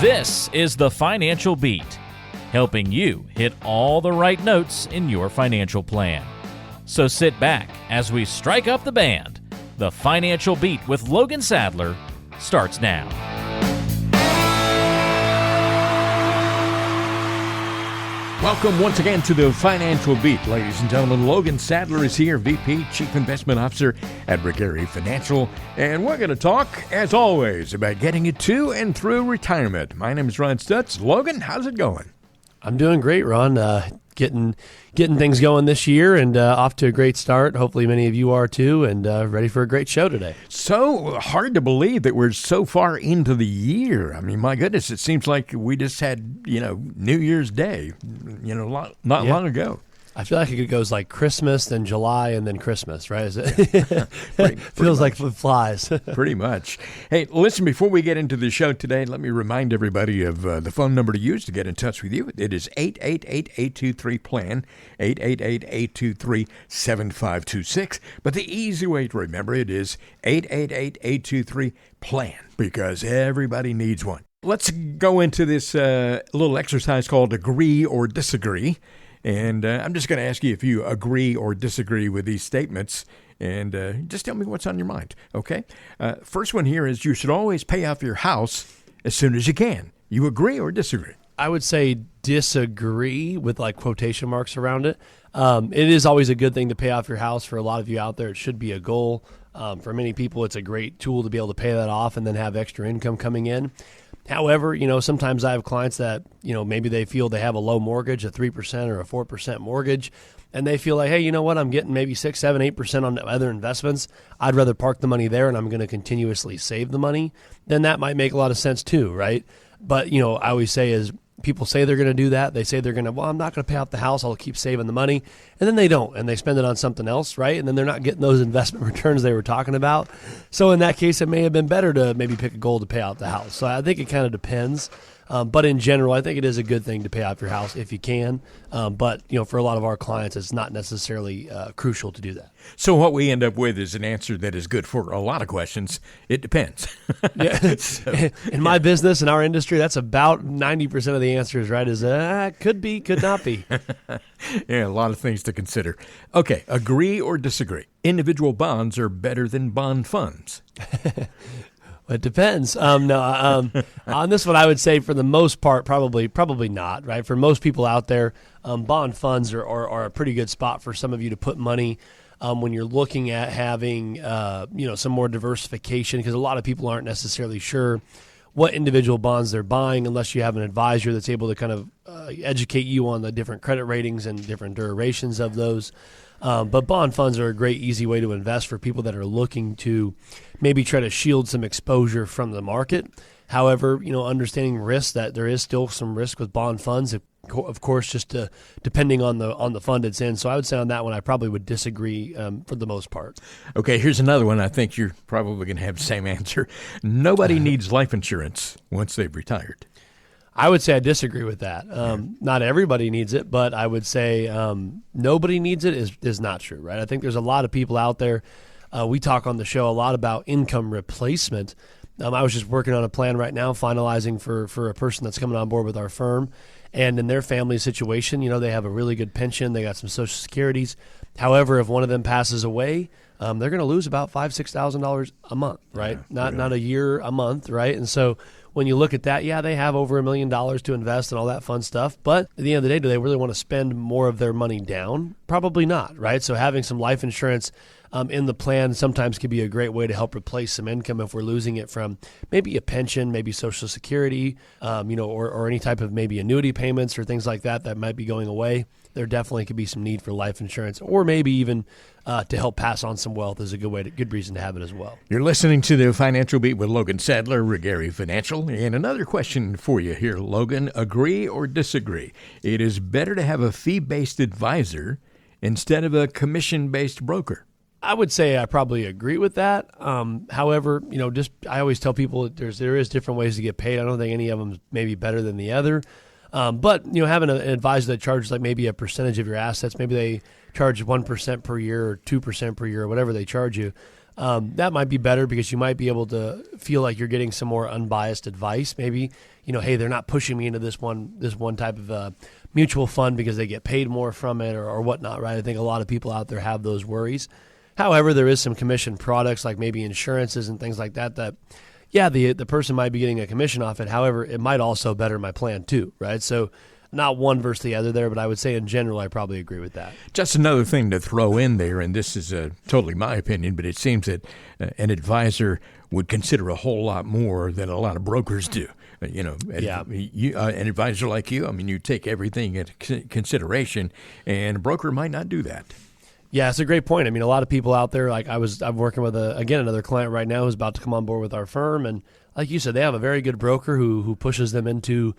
This is the Financial Beat, helping you hit all the right notes in your financial plan. So sit back as we strike up the band. The Financial Beat with Logan Sadler starts now. Welcome once again to the Financial Beat, ladies and gentlemen. Logan Sadler is here, VP, Chief Investment Officer at Gary Financial, and we're going to talk, as always, about getting you to and through retirement. My name is Ron Stutz. Logan, how's it going? I'm doing great, Ron. Getting things going this year and off to a great start. Hopefully many of you are too, and ready for a great show today. So hard to believe that we're so far into the year. I mean, my goodness, it seems like we just had, New Year's Day, not long ago. I feel like it goes like Christmas, then July, and then Christmas, right? Is it? Pretty feels like it flies. Pretty much. Hey, listen, before we get into the show today, let me remind everybody of the phone number to use to get in touch with you. It is 888-823-PLAN, 888-823-7526. But the easy way to remember it is 888-823-PLAN, because everybody needs one. Let's go into this little exercise called Agree or Disagree. And I'm just going to ask you if you agree or disagree with these statements, and just tell me what's on your mind, okay? First one here is you should always pay off your house as soon as you can. You agree or disagree? I would say disagree with like quotation marks around it. It is always a good thing to pay off your house. For a lot of you out there, it should be a goal. For many people, it's a great tool to be able to pay that off and then have extra income coming in. However, sometimes I have clients that, maybe they feel they have a low mortgage, a 3% or a 4% mortgage, and they feel like, hey, you know what, I'm getting maybe 6, 7, 8% on other investments. I'd rather park the money there and I'm going to continuously save the money. Then that might make a lot of sense too, right? But, I always say is people say they're going to do that. They say they're going to, I'm not going to pay off the house. I'll keep saving the money. And then they don't, and they spend it on something else, right? And then they're not getting those investment returns they were talking about. So in that case, it may have been better to maybe pick a goal to pay out the house. So I think it kind of depends. But in general, I think it is a good thing to pay off your house if you can. But, for a lot of our clients, it's not necessarily crucial to do that. So what we end up with is an answer that is good for a lot of questions. It depends. Yeah. In my business, in our industry, that's about 90% of the answers, right? Is could be, could not be. Yeah, a lot of things to consider. Okay, agree or disagree? Individual bonds are better than bond funds. It depends. On this one, I would say for the most part, probably not, right? For most people out there, bond funds are a pretty good spot for some of you to put money when you're looking at having, some more diversification, because a lot of people aren't necessarily sure what individual bonds they're buying unless you have an advisor that's able to kind of educate you on the different credit ratings and different durations of those. But bond funds are a great, easy way to invest for people that are looking to maybe try to shield some exposure from the market. However, understanding risk, that there is still some risk with bond funds, of course, just depending on the fund it's in. So I would say on that one, I probably would disagree for the most part. Okay, here's another one. I think you're probably going to have the same answer. Nobody needs life insurance once they've retired. I would say I disagree with that. Not everybody needs it, but I would say nobody needs it is not true, right? I think there's a lot of people out there. We talk on the show a lot about income replacement. I was just working on a plan right now, finalizing for a person that's coming on board with our firm. And in their family situation, they have a really good pension. They got some Social Securities. However, if one of them passes away, they're going to lose about $5,000-$6,000 a month, right? Yeah, not a year, a month, right? And so when you look at that, yeah, they have over $1 million to invest and all that fun stuff. But at the end of the day, do they really want to spend more of their money down? Probably not, right? So having some life insurance in the plan sometimes can be a great way to help replace some income if we're losing it from maybe a pension, maybe Social Security, or any type of maybe annuity payments or things like that might be going away. There definitely could be some need for life insurance, or maybe even to help pass on some wealth is a good reason to have it as well. You're listening to the Financial Beat with Logan Sadler, Gary Financial. And another question for you here, Logan. Agree or disagree? It is better to have a fee-based advisor instead of a commission-based broker. I would say I probably agree with that. However, I always tell people there is different ways to get paid. I don't think any of them is maybe better than the other. But having an advisor that charges like maybe a percentage of your assets, maybe they charge 1% per year or 2% per year or whatever they charge you. That might be better because you might be able to feel like you're getting some more unbiased advice. Maybe, hey, they're not pushing me into this one type of mutual fund because they get paid more from it or whatnot, right? I think a lot of people out there have those worries. However, there is some commission products like maybe insurances and things like that, yeah, the person might be getting a commission off it. However, it might also better my plan too, right? So not one versus the other there, but I would say in general, I probably agree with that. Just another thing to throw in there, and this is totally my opinion, but it seems that an advisor would consider a whole lot more than a lot of brokers do. An advisor like you, you take everything into consideration, and a broker might not do that. Yeah, it's a great point. A lot of people out there, like I'm working with another client right now who's about to come on board with our firm, and like you said, they have a very good broker who pushes them into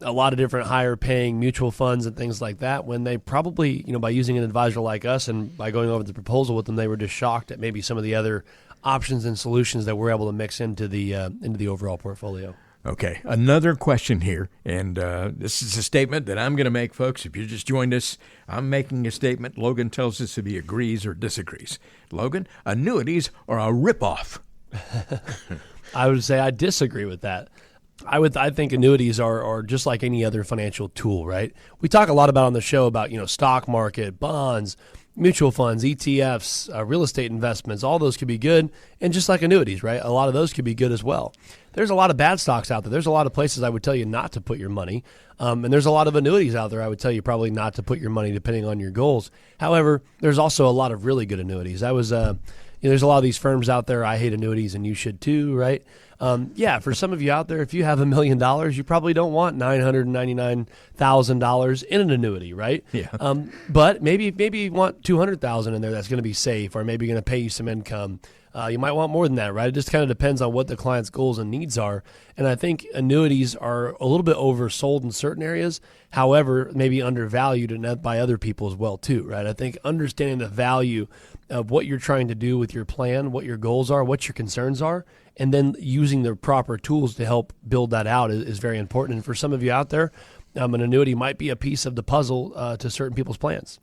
a lot of different higher paying mutual funds and things like that, when they probably, by using an advisor like us and by going over the proposal with them, they were just shocked at maybe some of the other options and solutions that we're able to mix into the overall portfolio. Okay, another question here, and this is a statement that I'm going to make, folks. If you just joined us, I'm making a statement. Logan tells us if he agrees or disagrees. Logan, annuities are a ripoff. I would say I disagree with that. I think annuities are just like any other financial tool, right? We talk a lot about on the show about, stock market, bonds, mutual funds, ETFs, real estate investments. All those could be good. And just like annuities, right? A lot of those could be good as well. There's a lot of bad stocks out there. There's a lot of places I would tell you not to put your money. And there's a lot of annuities out there I would tell you probably not to put your money depending on your goals. However, there's also a lot of really good annuities. There's a lot of these firms out there. I hate annuities and you should too, right? For some of you out there, if you have $1 million, you probably don't want $999,000 in an annuity, right? Yeah. But maybe you want $200,000 in there that's going to be safe, or maybe going to pay you some income. You might want more than that, right? It just kind of depends on what the client's goals and needs are. And I think annuities are a little bit oversold in certain areas. However, maybe undervalued and by other people as well too, right? I think understanding the value of what you're trying to do with your plan, what your goals are, what your concerns are, and then using the proper tools to help build that out is very important. And for some of you out there, an annuity might be a piece of the puzzle to certain people's plans.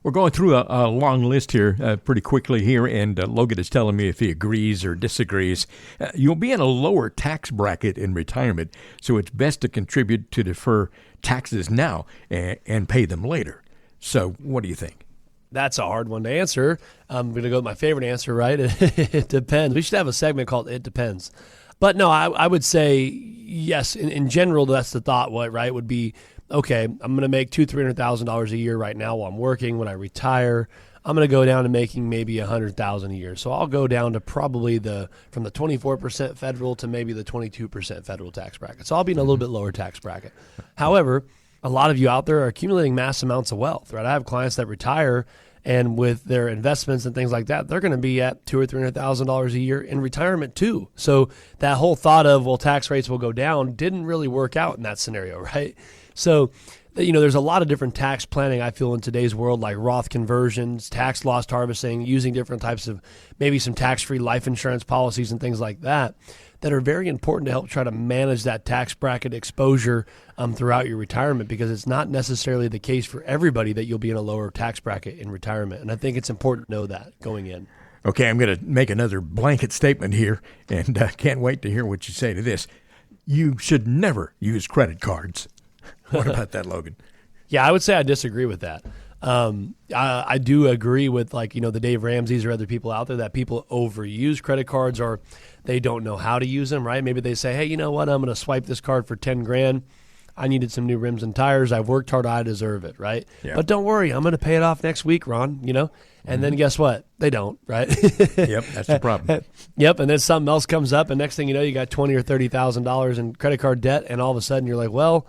We're going through a long list here pretty quickly here, and Logan is telling me if he agrees or disagrees. You'll be in a lower tax bracket in retirement, so it's best to contribute to defer taxes now and pay them later. So what do you think? That's a hard one to answer. I'm going to go with my favorite answer, right? It depends. We should have a segment called It Depends. But no, I would say yes. In general, that's the thought, right? Would be, okay, I'm going to make $200,000-$300,000 a year right now while I'm working. When I retire, I'm going to go down to making maybe $100,000 a year. So I'll go down to probably from the 24% federal to maybe the 22% federal tax bracket. So I'll be in a little bit lower tax bracket. However, a lot of you out there are accumulating mass amounts of wealth, right? I have clients that retire, and with their investments and things like that, they're going to be at $200,000 or $300,000 a year in retirement too. So that whole thought of, well, tax rates will go down didn't really work out in that scenario, right? So, there's a lot of different tax planning, I feel, in today's world, like Roth conversions, tax loss harvesting, using different types of maybe some tax-free life insurance policies and things like that are very important to help try to manage that tax bracket exposure throughout your retirement, because it's not necessarily the case for everybody that you'll be in a lower tax bracket in retirement. And I think it's important to know that going in. Okay, I'm going to make another blanket statement here, and can't wait to hear what you say to this. You should never use credit cards. What about that, Logan? Yeah, I would say I disagree with that. I do agree with the Dave Ramseys or other people out there that people overuse credit cards, or they don't know how to use them, right? Maybe they say, hey, you know what? I'm going to swipe this card for $10,000. I needed some new rims and tires. I've worked hard. I deserve it, right? Yeah. But don't worry. I'm going to pay it off next week, Ron, And then guess what? They don't, right? Yep, that's the problem. Yep, and then something else comes up, and next thing you know, you got $20,000 or $30,000 in credit card debt, and all of a sudden you're like, well,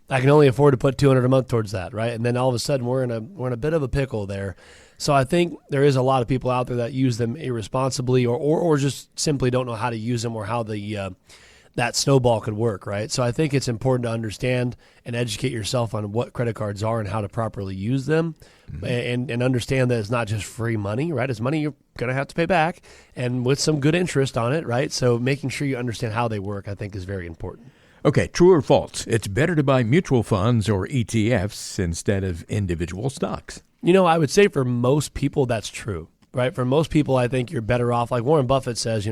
I can only afford to put $200 a month towards that, right? And then all of a sudden we're in a bit of a pickle there. So I think there is a lot of people out there that use them irresponsibly, or just simply don't know how to use them, or how that snowball could work, right? So I think it's important to understand and educate yourself on what credit cards are and how to properly use them, and understand that it's not just free money, right? It's money you're going to have to pay back, and with some good interest on it, right? So making sure you understand how they work, I think, is very important. Okay, true or false? It's better to buy mutual funds or ETFs instead of individual stocks. I would say for most people that's true, right? For most people, I think you're better off, like Warren Buffett says,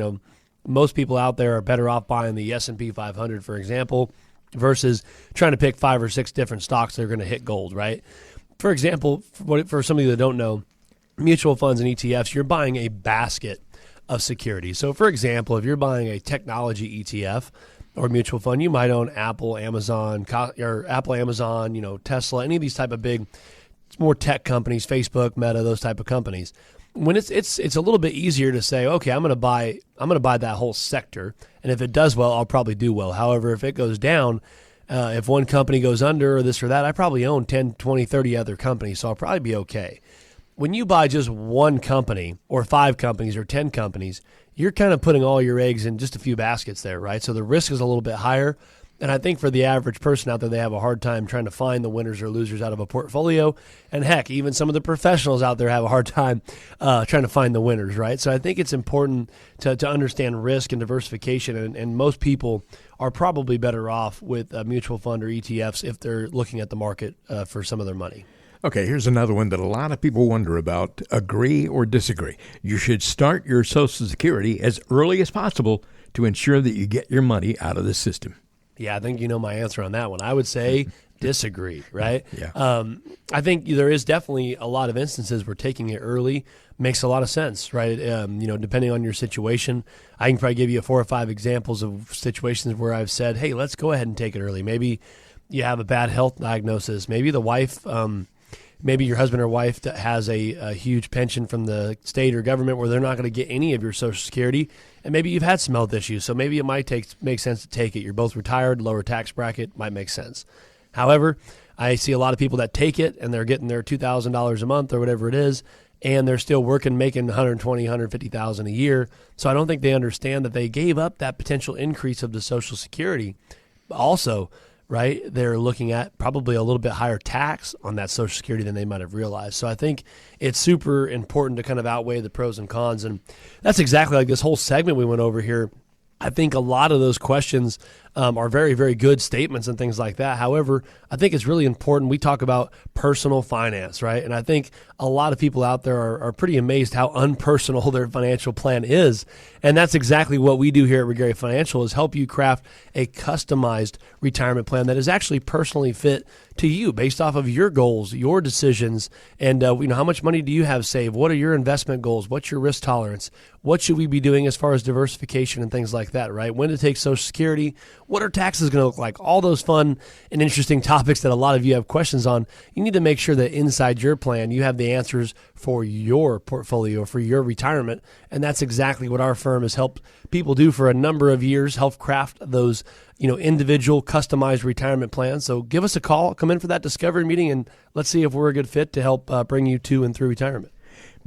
most people out there are better off buying the S&P 500, for example, versus trying to pick 5 or 6 different stocks that are going to hit gold, right? For example, for some of you that don't know, mutual funds and ETFs, you're buying a basket of securities. So, for example, if you're buying a technology ETF or mutual fund, you might own Apple, Amazon, Tesla, any of these type of big, more tech companies, Facebook, Meta, those type of companies. When it's a little bit easier to say, okay, I'm going to buy that whole sector, and if it does well, I'll probably do well. However, if it goes down, if one company goes under or this or that, I probably own 10, 20, 30 other companies, so I'll probably be okay. When you buy just one company or 5 companies or 10 companies, you're kind of putting all your eggs in just a few baskets there, right? So the risk is a little bit higher. And I think for the average person out there, they have a hard time trying to find the winners or losers out of a portfolio. And heck, even some of the professionals out there have a hard time trying to find the winners, right? So I think it's important to understand risk and diversification. And most people are probably better off with a mutual fund or ETFs if they're looking at the market for some of their money. Okay, here's another one that a lot of people wonder about. Agree or disagree? You should start your Social Security as early as possible to ensure that you get your money out of the system. Yeah, I think you know my answer on that one. I would say disagree, right? Yeah. I think there is definitely a lot of instances where taking it early makes a lot of sense, right? Depending on your situation, I can probably give you 4 or 5 examples of situations where I've said, hey, let's go ahead and take it early. Maybe you have a bad health diagnosis. Maybe the wife... Maybe your husband or wife that has a huge pension from the state or government where they're not going to get any of your Social Security, and maybe you've had some health issues, so maybe it might make sense to take it. You're both retired, lower tax bracket, might make sense. However, I see a lot of people that take it, and they're getting their $2,000 a month or whatever it is, and they're still working, making $120,000, $150,000 a year. So I don't think they understand that they gave up that potential increase of the Social Security. Also, right, they're looking at probably a little bit higher tax on that Social Security than they might have realized. So I think it's super important to kind of outweigh the pros and cons. And that's exactly like this whole segment we went over here. I think a lot of those questions are very, very good statements and things like that. However, I think it's really important. We talk about personal finance, right? And I think a lot of people out there are pretty amazed how unpersonal their financial plan is. And that's exactly what we do here at Regary Financial, is help you craft a customized retirement plan that is actually personally fit to you based off of your goals, your decisions, and how much money do you have saved? What are your investment goals? What's your risk tolerance? What should we be doing as far as diversification and things like that, right? When to take Social Security? What are taxes going to look like? All those fun and interesting topics that a lot of you have questions on. You need to make sure that inside your plan, you have the answers for your portfolio, for your retirement. And that's exactly what our firm has helped people do for a number of years, help craft those individual customized retirement plans. So give us a call, come in for that discovery meeting, and let's see if we're a good fit to help bring you to and through retirement.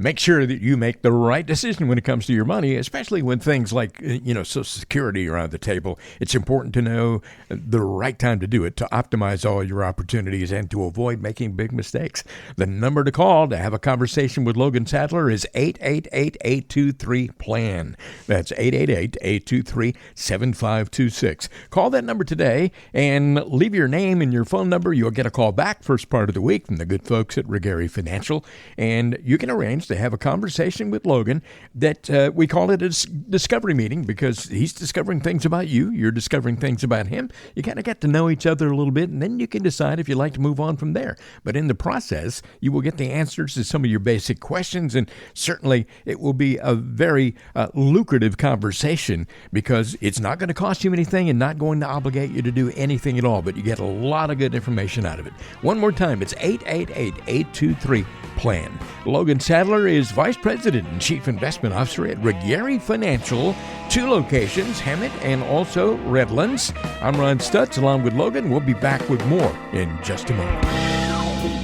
Make sure that you make the right decision when it comes to your money, especially when things like, Social Security are on the table. It's important to know the right time to do it, to optimize all your opportunities and to avoid making big mistakes. The number to call to have a conversation with Logan Sadler is 888-823-PLAN. That's 888-823-7526. Call that number today and leave your name and your phone number. You'll get a call back first part of the week from the good folks at Regary Financial, and you can arrange to have a conversation with Logan that we call it a discovery meeting, because he's discovering things about you. You're discovering things about him. You kind of get to know each other a little bit, and then you can decide if you'd like to move on from there. But in the process, you will get the answers to some of your basic questions, and certainly it will be a very lucrative conversation, because it's not going to cost you anything and not going to obligate you to do anything at all, but you get a lot of good information out of it. One more time, it's 888-823-PLAN. Logan Sadler is Vice President and Chief Investment Officer at Regary Financial, 2 locations, Hemet and also Redlands. I'm Ron Stutz along with Logan. We'll be back with more in just a moment.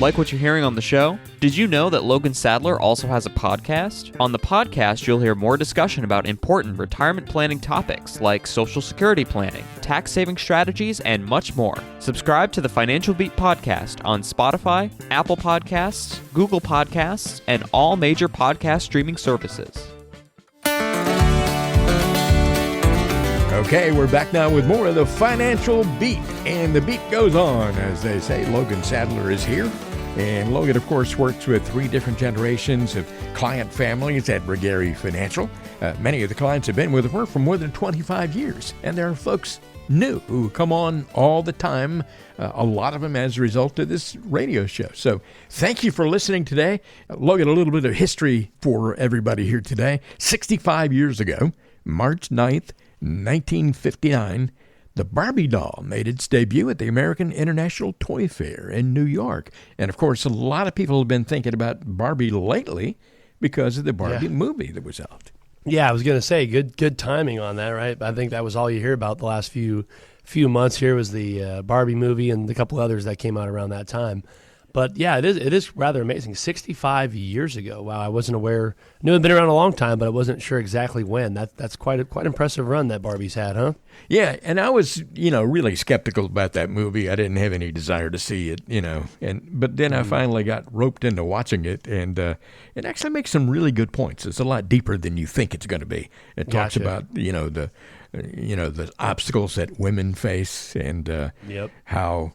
Like what you're hearing on the show? Did you know that Logan Sadler also has a podcast? On the podcast, you'll hear more discussion about important retirement planning topics like Social Security planning, tax-saving strategies, and much more. Subscribe to the Financial Beat podcast on Spotify, Apple Podcasts, Google Podcasts, and all major podcast streaming services. Okay, we're back now with more of the Financial Beat, and the beat goes on. As they say, Logan Sadler is here. And Logan, of course, works with 3 different generations of client families at Brigari Financial. Many of the clients have been with her for more than 25 years, and there are folks new who come on all the time, a lot of them as a result of this radio show. So thank you for listening today. Logan, a little bit of history for everybody here today. 65 years ago, March 9th, 1959, the Barbie doll made its debut at the American International Toy Fair in New York. And of course, a lot of people have been thinking about Barbie lately because of the Barbie movie that was out. Yeah, I was going to say good timing on that, right? I think that was all you hear about the last few months here was the Barbie movie and a couple others that came out around that time. But yeah, it is rather amazing. 65 years ago. Wow, I wasn't aware. I knew it had been around a long time, but I wasn't sure exactly when. That's quite impressive run that Barbie's had, huh? Yeah, and I was, really skeptical about that movie. I didn't have any desire to see it, but then I finally got roped into watching it, and it actually makes some really good points. It's a lot deeper than you think it's going to be. It talks about, the obstacles that women face and how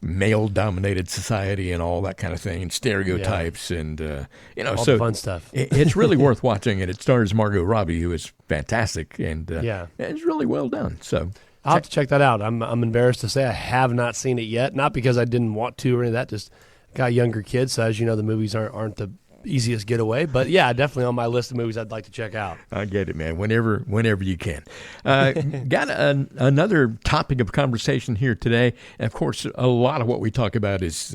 male-dominated society and all that kind of thing, and stereotypes, and all so the fun stuff. It's really worth watching, and it stars Margot Robbie, who is fantastic, and it's really well done. So I'll have to check that out. I'm embarrassed to say I have not seen it yet, not because I didn't want to or any of that. Just got younger kids, so as you know, the movies aren't the easiest getaway, but yeah, definitely on my list of movies I'd like to check out. I get it, man. Whenever you can. Got another topic of conversation here today. And of course, a lot of what we talk about is,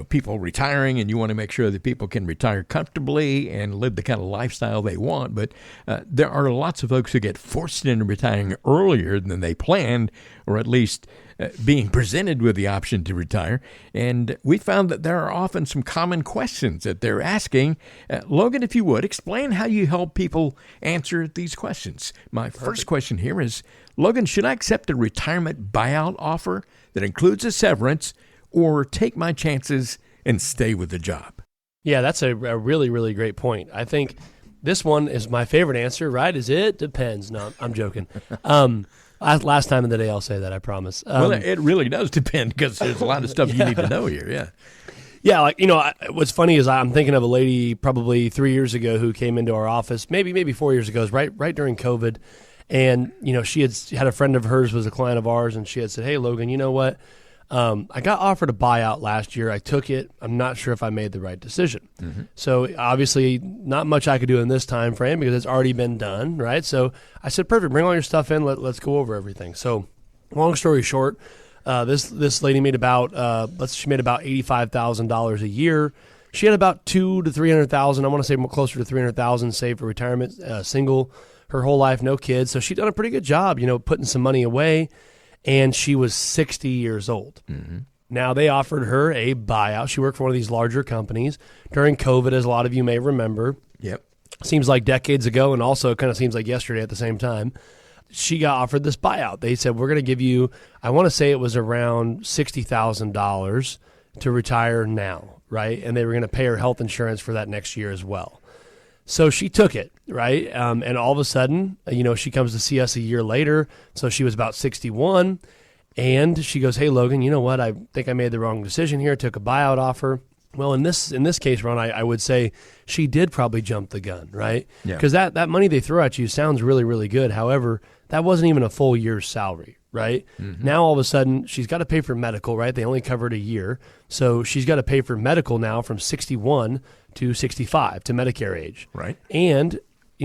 people retiring, and you want to make sure that people can retire comfortably and live the kind of lifestyle they want. But there are lots of folks who get forced into retiring earlier than they planned, or at least being presented with the option to retire. And we found that there are often some common questions that they're asking. Logan, if you would, explain how you help people answer these questions. My first question here is, Logan, should I accept a retirement buyout offer that includes a severance, or take my chances and stay with the job? Yeah, that's a really, really great point. I think this one is my favorite answer, right? It depends. No, I'm joking. Last time of the day, I'll say that, I promise. Well, it really does depend, because there's a lot of stuff you need to know here, yeah. Yeah, what's funny is I'm thinking of a lady probably 3 years ago who came into our office, maybe 4 years ago, right during COVID, and, she had a friend of hers was a client of ours, and she had said, hey, Logan, you know what? I got offered a buyout last year. I took it. I'm not sure if I made the right decision. Mm-hmm. So obviously not much I could do in this time frame because it's already been done, right? So I said, perfect, bring all your stuff in. Let's go over everything. So long story short, this lady made about $85,000 a year. She had about $200,000 to $300,000. I want to say more closer to $300,000 saved for retirement, single her whole life, no kids. So she'd done a pretty good job, putting some money away. And she was 60 years old. Mm-hmm. Now, they offered her a buyout. She worked for one of these larger companies during COVID, as a lot of you may remember. Yep. Seems like decades ago, and also it kind of seems like yesterday at the same time. She got offered this buyout. They said, we're going to give you, I want to say it was around $60,000 to retire now, right? And they were going to pay her health insurance for that next year as well. So she took it, right? And all of a sudden, she comes to see us a year later. So she was about 61. And she goes, hey, Logan, you know what? I think I made the wrong decision here. Took a buyout offer. Well, in this case, Ron, I would say she did probably jump the gun, right? Because that money they throw at you sounds really, really good. However, that wasn't even a full year's salary, right? Mm-hmm. Now, all of a sudden, she's got to pay for medical, right? They only covered a year. So she's got to pay for medical now from 61 to 65 to Medicare age. Right. And,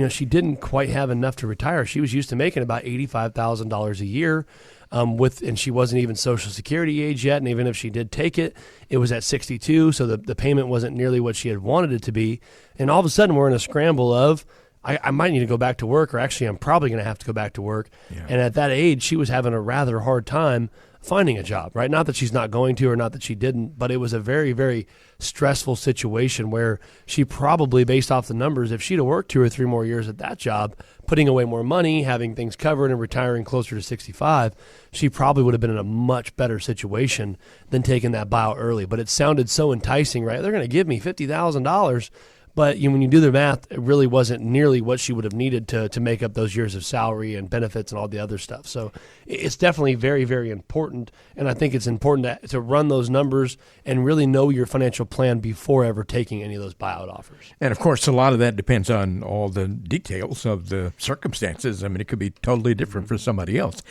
she didn't quite have enough to retire. She was used to making about $85,000 a year and she wasn't even Social Security age yet. And even if she did take it, it was at 62. So the payment wasn't nearly what she had wanted it to be. And all of a sudden we're in a scramble of, I might need to go back to work, or actually I'm probably going to have to go back to work. Yeah. And at that age, she was having a rather hard time finding a job, right? Not that she's not going to, or not that she didn't, but it was a very, very stressful situation where she probably, based off the numbers, if she'd have worked 2 or 3 more years at that job, putting away more money, having things covered, and retiring closer to 65, she probably would have been in a much better situation than taking that buyout early. But it sounded so enticing, right? They're going to give me $50,000, But when you do the math, it really wasn't nearly what she would have needed to make up those years of salary and benefits and all the other stuff. So it's definitely very, very important. And I think it's important to run those numbers and really know your financial plan before ever taking any of those buyout offers. And, of course, a lot of that depends on all the details of the circumstances. I mean, it could be totally different for somebody else.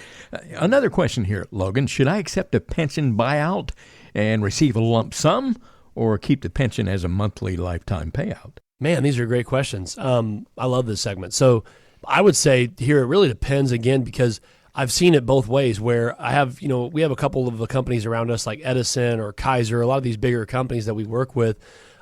Another question here, Logan. Should I accept a pension buyout and receive a lump sum, or keep the pension as a monthly lifetime payout? Man, these are great questions. I love this segment. So I would say here it really depends, again, because I've seen it both ways where we have a couple of the companies around us like Edison or Kaiser, a lot of these bigger companies that we work with.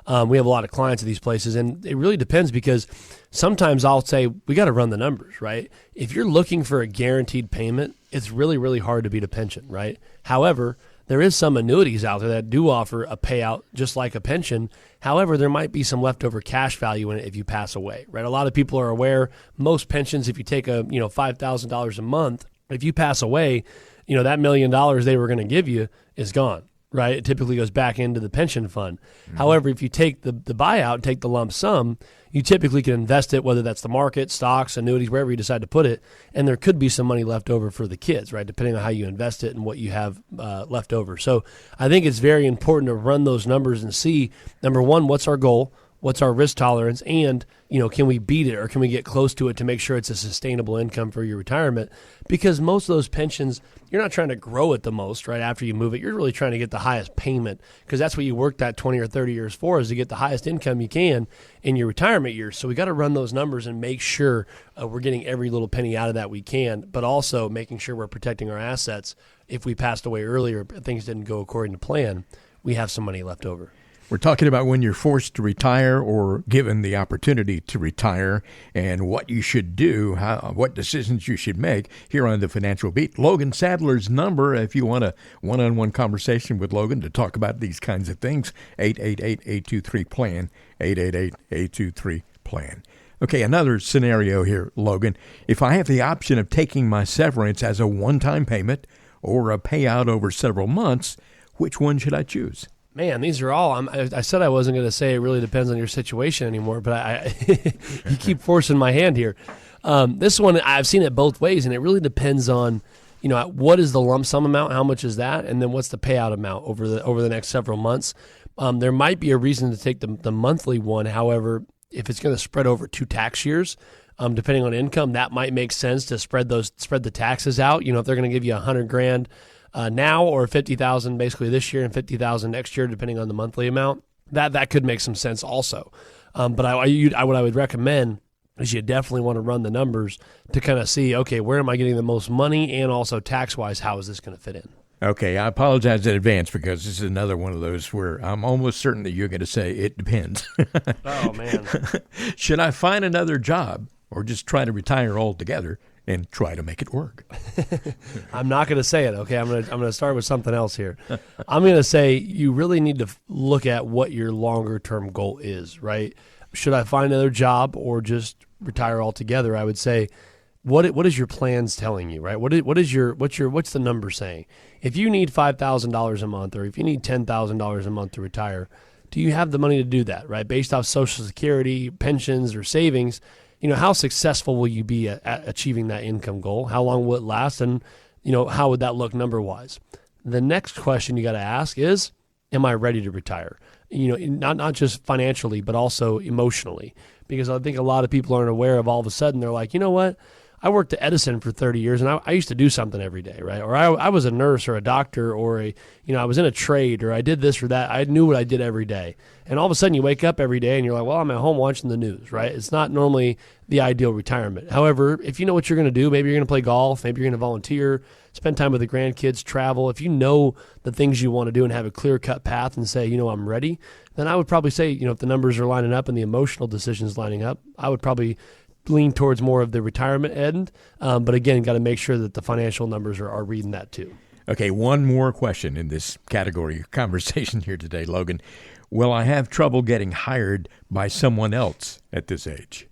We have a lot of clients at these places, and it really depends because sometimes I'll say we got to run the numbers, right? If you're looking for a guaranteed payment, it's really, really hard to beat a pension, right? However, there is some annuities out there that do offer a payout just like a pension. However, there might be some leftover cash value in it if you pass away, right? A lot of people are aware most pensions, if you take $5,000 a month, if you pass away, that $1 million they were going to give you is gone, right? It typically goes back into the pension fund. Mm-hmm. However, if you take the buyout and take the lump sum, you typically can invest it, whether that's the market, stocks, annuities, wherever you decide to put it, and there could be some money left over for the kids, right, depending on how you invest it and what you have left over. So I think it's very important to run those numbers and see, number one, what's our goal? What's our risk tolerance? And, can we beat it or can we get close to it to make sure it's a sustainable income for your retirement? Because most of those pensions, you're not trying to grow it the most, right, after you move it. You're really trying to get the highest payment because that's what you worked that 20 or 30 years for, is to get the highest income you can in your retirement years. So we got to run those numbers and make sure we're getting every little penny out of that we can, but also making sure we're protecting our assets. If we passed away earlier, things didn't go according to plan, we have some money left over. We're talking about when you're forced to retire or given the opportunity to retire and what you should do, what decisions you should make here on the Financial Beat. Logan Sadler's number, if you want a one-on-one conversation with Logan to talk about these kinds of things, 888-823-PLAN, 888-823-PLAN. Okay, another scenario here, Logan. If I have the option of taking my severance as a one-time payment or a payout over several months, which one should I choose? Man, these are all. I said I wasn't going to say it really depends on your situation anymore, but you keep forcing my hand here. This one, I've seen it both ways, and it really depends on, what is the lump sum amount, how much is that, and then what's the payout amount over the next several months. There might be a reason to take the monthly one. However, if it's going to spread over 2 tax years, depending on income, that might make sense to spread the taxes out. If they're going to give you $100,000. Now, or $50,000 basically this year and $50,000 next year, depending on the monthly amount, that could make some sense also. But what I would recommend is you definitely want to run the numbers to kind of see, okay, where am I getting the most money, and also tax-wise, how is this going to fit in? Okay, I apologize in advance because this is another one of those where I'm almost certain that you're going to say it depends. Oh, man. Should I find another job or just try to retire altogether and try to make it work? I'm not going to say it, okay? I'm going to start with something else here. I'm going to say you really need to look at what your longer-term goal is, right? Should I find another job or just retire altogether? I would say, what is your plans telling you, right? What's the number saying? If you need $5,000 a month, or if you need $10,000 a month to retire, do you have the money to do that, right? Based off Social Security, pensions, or savings, how successful will you be at achieving that income goal? How long will it last? And, how would that look number-wise? The next question you got to ask is, am I ready to retire? Not just financially, but also emotionally. Because I think a lot of people aren't aware of all of a sudden, they're like, you know what? I worked at Edison for 30 years, and I used to do something every day, right? Or I was a nurse or a doctor, or I was in a trade, or I did this or that. I knew what I did every day. And all of a sudden you wake up every day and you're like, well, I'm at home watching the news, right? It's not normally the ideal retirement. However, if you know what you're going to do, maybe you're going to play golf, maybe you're going to volunteer, spend time with the grandkids, travel. If you know the things you want to do and have a clear-cut path and say, I'm ready, then I would probably say, if the numbers are lining up and the emotional decisions lining up, I would probably lean towards more of the retirement end. But again, got to make sure that the financial numbers are reading that too. Okay, one more question in this category of conversation here today, Logan. Will I have trouble getting hired by someone else at this age?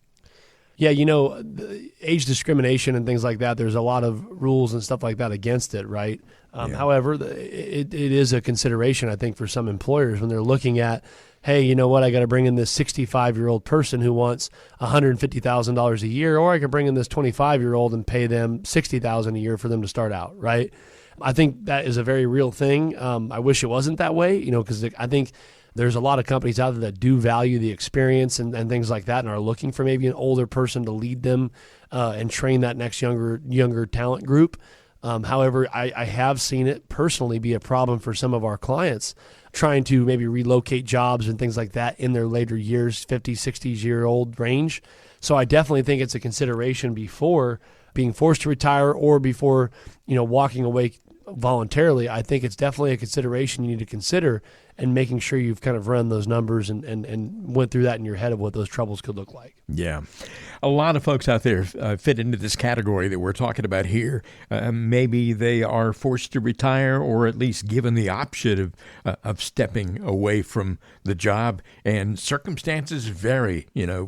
Yeah, the age discrimination and things like that, there's a lot of rules and stuff like that against it, right? However, it is a consideration, I think, for some employers when they're looking at, hey, you know what, I got to bring in this 65-year-old person who wants $150,000 a year, or I can bring in this 25-year-old and pay them $60,000 a year for them to start out, right? I think that is a very real thing. I wish it wasn't that way, because I think there's a lot of companies out there that do value the experience and things like that and are looking for maybe an older person to lead them and train that next younger talent group. However, I have seen it personally be a problem for some of our clients trying to maybe relocate jobs and things like that in their later years, 50, 60-year-old range. So I definitely think it's a consideration before being forced to retire or before, walking away voluntarily. I think it's definitely a consideration you need to consider and making sure you've kind of run those numbers and went through that in your head of what those troubles could look like. Yeah. A lot of folks out there fit into this category that we're talking about here. Maybe they are forced to retire or at least given the option of stepping away from the job. And circumstances vary,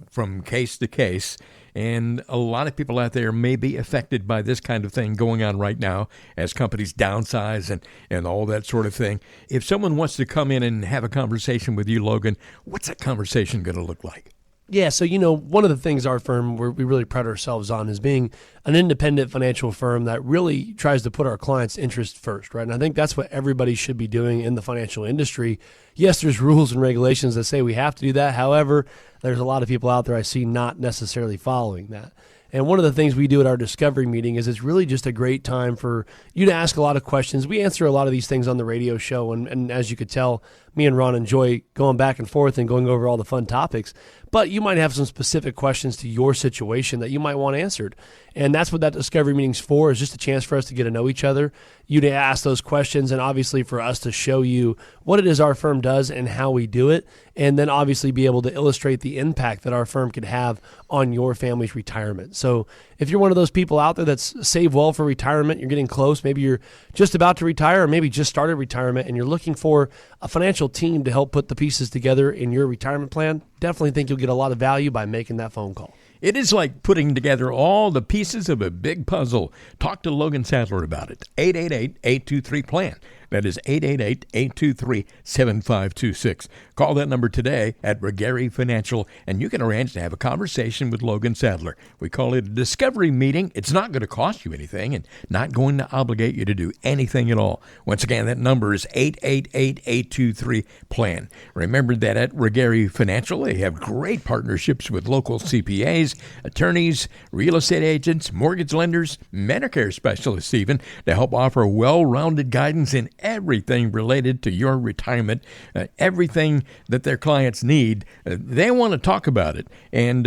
from case to case. And a lot of people out there may be affected by this kind of thing going on right now as companies downsize and all that sort of thing. If someone wants to come in and have a conversation with you, Logan, what's that conversation going to look like? Yeah, so one of the things our firm we really pride ourselves on is being an independent financial firm that really tries to put our clients' interest first, right? And I think that's what everybody should be doing in the financial industry. Yes, there's rules and regulations that say we have to do that. However, there's a lot of people out there I see not necessarily following that. And one of the things we do at our discovery meeting is it's really just a great time for you to ask a lot of questions. We answer a lot of these things on the radio show, and as you could tell, me and Ron enjoy going back and forth and going over all the fun topics. But you might have some specific questions to your situation that you might want answered. And that's what that discovery meeting's for, is just a chance for us to get to know each other, you to ask those questions, and obviously for us to show you what it is our firm does and how we do it, and then obviously be able to illustrate the impact that our firm could have on your family's retirement. So if you're one of those people out there that's saved well for retirement, you're getting close, maybe you're just about to retire or maybe just started retirement and you're looking for a financial team to help put the pieces together in your retirement plan, definitely think you'll get a lot of value by making that phone call. It is like putting together all the pieces of a big puzzle. Talk to Logan Sadler about it. 888-823-PLAN. That is 888-823-7526. Call that number today at Regary Financial, and you can arrange to have a conversation with Logan Sadler. We call it a discovery meeting. It's not going to cost you anything and not going to obligate you to do anything at all. Once again, that number is 888-823-PLAN. Remember that at Regary Financial, they have great partnerships with local CPAs, attorneys, real estate agents, mortgage lenders, Medicare specialists even, to help offer well-rounded guidance in everything related to your retirement, everything that their clients need. They want to talk about it. And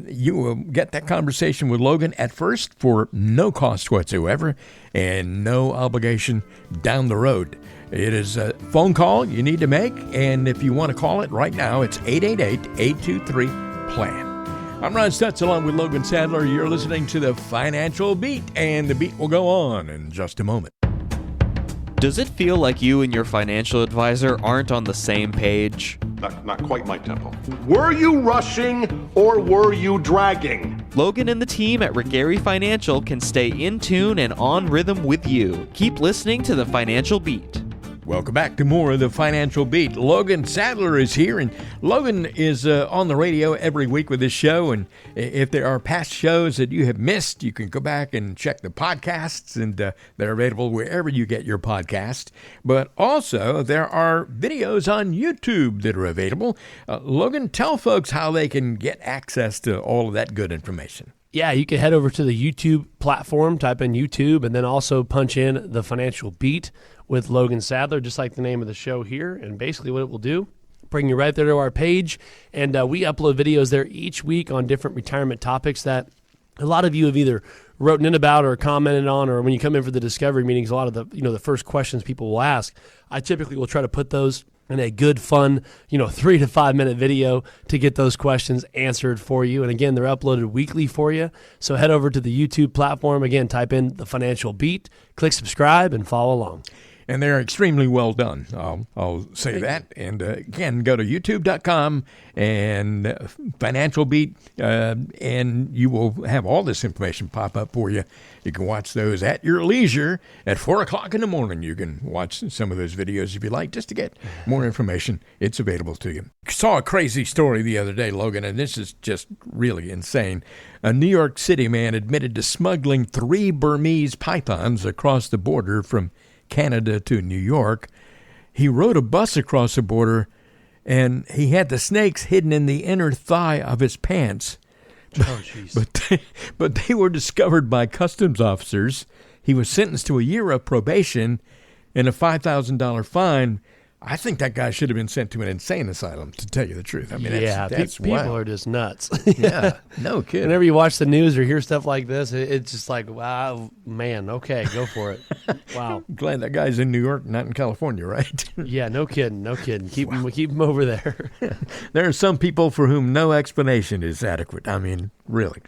you will get that conversation with Logan at first for no cost whatsoever and no obligation down the road. It is a phone call you need to make. And if you want to call it right now, it's 888-823-PLAN. I'm Ron Stutz along with Logan Sadler. You're listening to The Financial Beat, and the beat will go on in just a moment. Does it feel like you and your financial advisor aren't on the same page? Not quite my tempo. Were you rushing or were you dragging? Logan and the team at Regary Financial can stay in tune and on rhythm with you. Keep listening to The Financial Beat. Welcome back to more of The Financial Beat. Logan Sadler is here, and Logan is on the radio every week with this show. And if there are past shows that you have missed, you can go back and check the podcasts, and they're available wherever you get your podcast. But also, there are videos on YouTube that are available. Logan, tell folks how they can get access to all of that good information. Yeah, you can head over to the YouTube platform, type in YouTube, and then also punch in The Financial Beat with Logan Sadler, just like the name of the show here. And basically what it will do, bring you right there to our page. And we upload videos there each week on different retirement topics that a lot of you have either written in about or commented on, or when you come in for the discovery meetings, a lot of the first questions people will ask. I typically will try to put those in a good, fun, 3 to 5 minute video to get those questions answered for you. And again, they're uploaded weekly for you. So head over to the YouTube platform. Again, type in The Financial Beat, click subscribe, and follow along. and they're extremely well done. I'll say that. And again, go to youtube.com and Financial Beat, and you will have all this information pop up for you. You can watch those at your leisure at 4 o'clock in the morning. You can watch some of those videos if you like, just to get more information. It's available to you. Saw a crazy story the other day, Logan, and this is just really insane. A New York City man admitted to smuggling 3 Burmese pythons across the border from Canada to New York. He rode a bus across the border, and he had the snakes hidden in the inner thigh of his pants. Oh, jeez. But they were discovered by customs officers. He was sentenced to a year of probation and a $5,000 fine. I think that guy should have been sent to an insane asylum, to tell you the truth. I mean, that's people wild. are just nuts. Yeah, no kidding. Whenever you watch the news or hear stuff like this, it's just like, wow, man, okay, go for it. Wow. Glad that guy's in New York, not in California, right? Yeah, no kidding. Keep him over there. There are some people for whom no explanation is adequate. I mean, really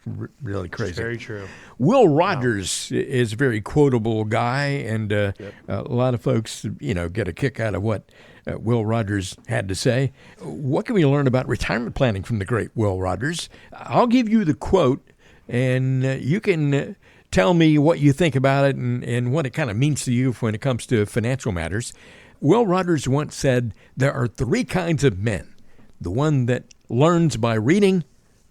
crazy. It's very true. Will Rogers is a very quotable guy, and a lot of folks, get a kick out of what Will Rogers had to say. What can we learn about retirement planning from the great Will Rogers? I'll give you the quote, and you can tell me what you think about it and what it kind of means to you when it comes to financial matters. Will Rogers once said, there are 3 kinds of men: the one that learns by reading,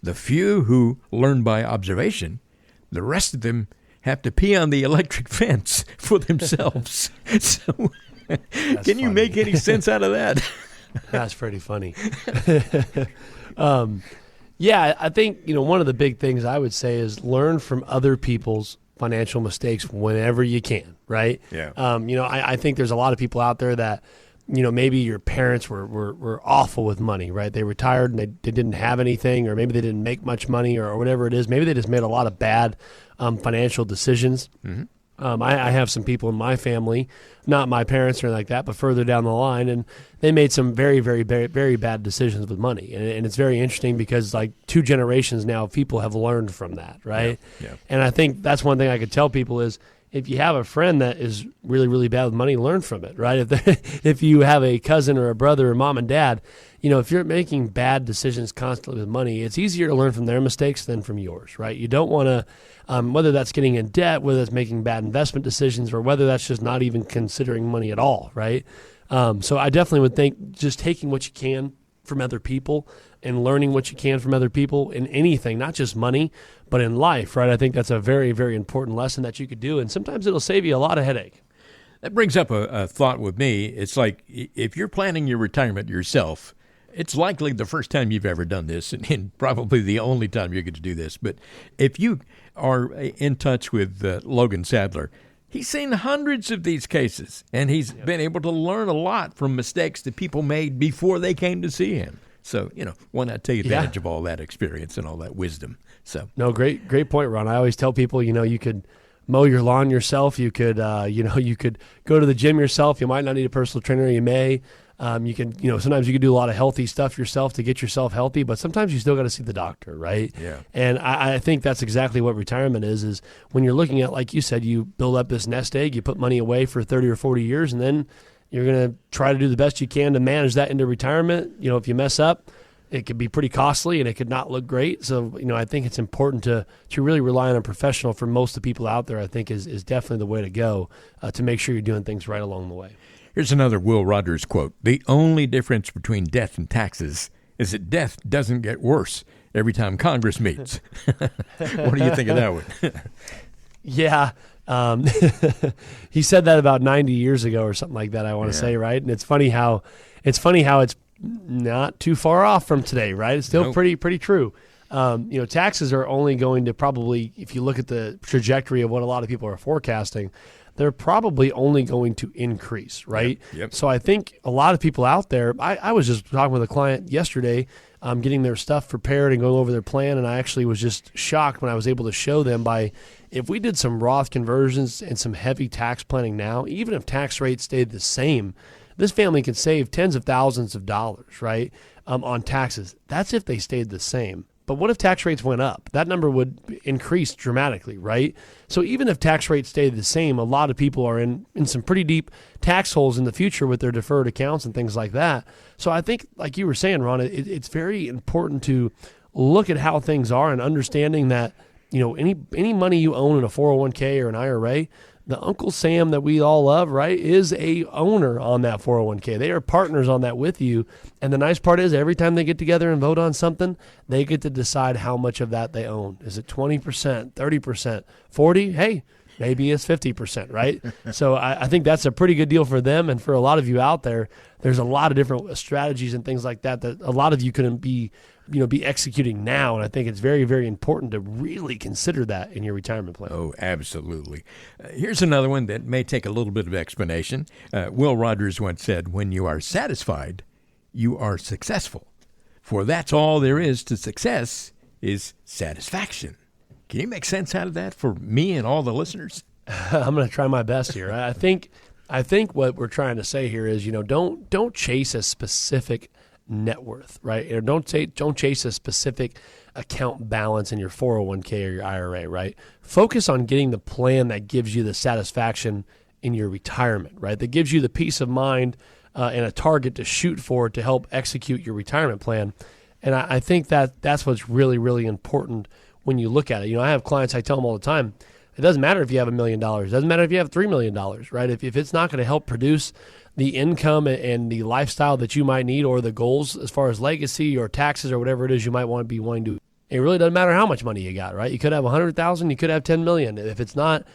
the few who learn by observation, the rest of them have to pee on the electric fence for themselves. So can you make any sense out of that? That's pretty funny. Yeah, I think, one of the big things I would say is learn from other people's financial mistakes whenever you can, right? Yeah. I think there's a lot of people out there that, maybe your parents were awful with money, right? They retired and they didn't have anything, or maybe they didn't make much money, or whatever it is. Maybe they just made a lot of bad financial decisions. Mm-hmm. I have some people in my family, not my parents or anything like that, but further down the line, and they made some very, very, very, very bad decisions with money. And it's very interesting because, 2 generations now, people have learned from that, right? Yeah. And I think that's one thing I could tell people is, if you have a friend that is really, really bad with money, learn from it, right? If you have a cousin or a brother or mom and dad, if you're making bad decisions constantly with money, it's easier to learn from their mistakes than from yours, right? You don't want to, whether that's getting in debt, whether that's making bad investment decisions, or whether that's just not even considering money at all, right? So I definitely would think just taking what you can from other people and learning what you can from other people in anything, not just money, but in life, right? I think that's a very, very important lesson that you could do, and sometimes it'll save you a lot of headache. That brings up a thought with me. It's like, if you're planning your retirement yourself, it's likely the first time you've ever done this, and probably the only time you get to do this. But if you are in touch with Logan Sadler, he's seen hundreds of these cases, and he's been able to learn a lot from mistakes that people made before they came to see him. So, why not take advantage of all that experience and all that wisdom? So, no, great point, Ron. I always tell people, you could mow your lawn yourself. You could, you could go to the gym yourself. You might not need a personal trainer. You may. You can, sometimes you can do a lot of healthy stuff yourself to get yourself healthy, but sometimes you still got to see the doctor, right? Yeah. And I think that's exactly what retirement is when you're looking at, like you said, you build up this nest egg, you put money away for 30 or 40 years, and then you're going to try to do the best you can to manage that into retirement. If you mess up, it could be pretty costly and it could not look great. So, I think it's important to really rely on a professional for most of the people out there. I think is definitely the way to go to make sure you're doing things right along the way. Here's another Will Rogers quote. The only difference between death and taxes is that death doesn't get worse every time Congress meets. What do you think of that one? Yeah. He said that about 90 years ago or something like that, I want to say, right? And it's funny how it's not too far off from today, right? It's still pretty true. Taxes are only going to probably, if you look at the trajectory of what a lot of people are forecasting, they're probably only going to increase, right? Yep. So I think a lot of people out there, I was just talking with a client yesterday, getting their stuff prepared and going over their plan, and I actually was just shocked when I was able to show them if we did some Roth conversions and some heavy tax planning now, even if tax rates stayed the same, this family could save tens of thousands of dollars, right, on taxes. That's if they stayed the same. But what if tax rates went up? That number would increase dramatically, right? So even if tax rates stay the same, a lot of people are in some pretty deep tax holes in the future with their deferred accounts and things like that. So I think, like you were saying, Ron, it's very important to look at how things are and understanding that, any money you own in a 401k or an IRA, the Uncle Sam that we all love, right, is a owner on that 401k. They are partners on that with you. And the nice part is every time they get together and vote on something, they get to decide how much of that they own. Is it 20%, 30%, 40%? Hey, maybe it's 50%, right? So I think that's a pretty good deal for them. And for a lot of you out there, there's a lot of different strategies and things like that a lot of you couldn't be executing now. And I think it's very, very important to really consider that in your retirement plan. Oh, absolutely. Here's another one that may take a little bit of explanation. Will Rogers once said, when you are satisfied, you are successful. For that's all there is to success is satisfaction. Can you make sense out of that for me and all the listeners? I'm going to try my best here. I think what we're trying to say here is, don't chase a specific net worth, right? Or don't chase a specific account balance in your 401k or your IRA, right? Focus on getting the plan that gives you the satisfaction in your retirement, right? That gives you the peace of mind and a target to shoot for to help execute your retirement plan. And I think that's what's really, really important when you look at it. I have clients, I tell them all the time, it doesn't matter if you have $1 million. It doesn't matter if you have $3 million, right? If it's not going to help produce the income and the lifestyle that you might need, or the goals as far as legacy or taxes or whatever it is you might want to be wanting to, it really doesn't matter how much money you got, right? You could have 100,000, you could have 10 million. If it's not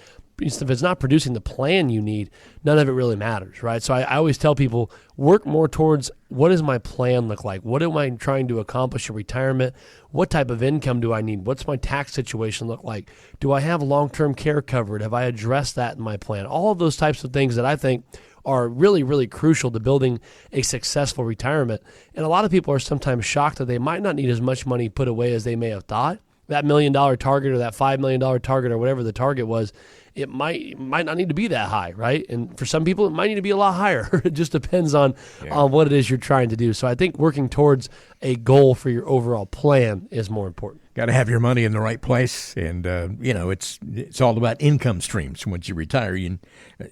producing the plan you need, none of it really matters, right? So I always tell people, work more towards, what does my plan look like? What am I trying to accomplish in retirement? What type of income do I need? What's my tax situation look like? Do I have long-term care covered? Have I addressed that in my plan? All of those types of things that I think are really, really crucial to building a successful retirement. And a lot of people are sometimes shocked that they might not need as much money put away as they may have thought. That $1 million target or that $5 million target or whatever the target was, it might not need to be that high, right? And for some people, it might need to be a lot higher. It just depends on what it is you're trying to do. So I think working towards a goal for your overall plan is more important. Got to have your money in the right place, and it's all about income streams. Once you retire, you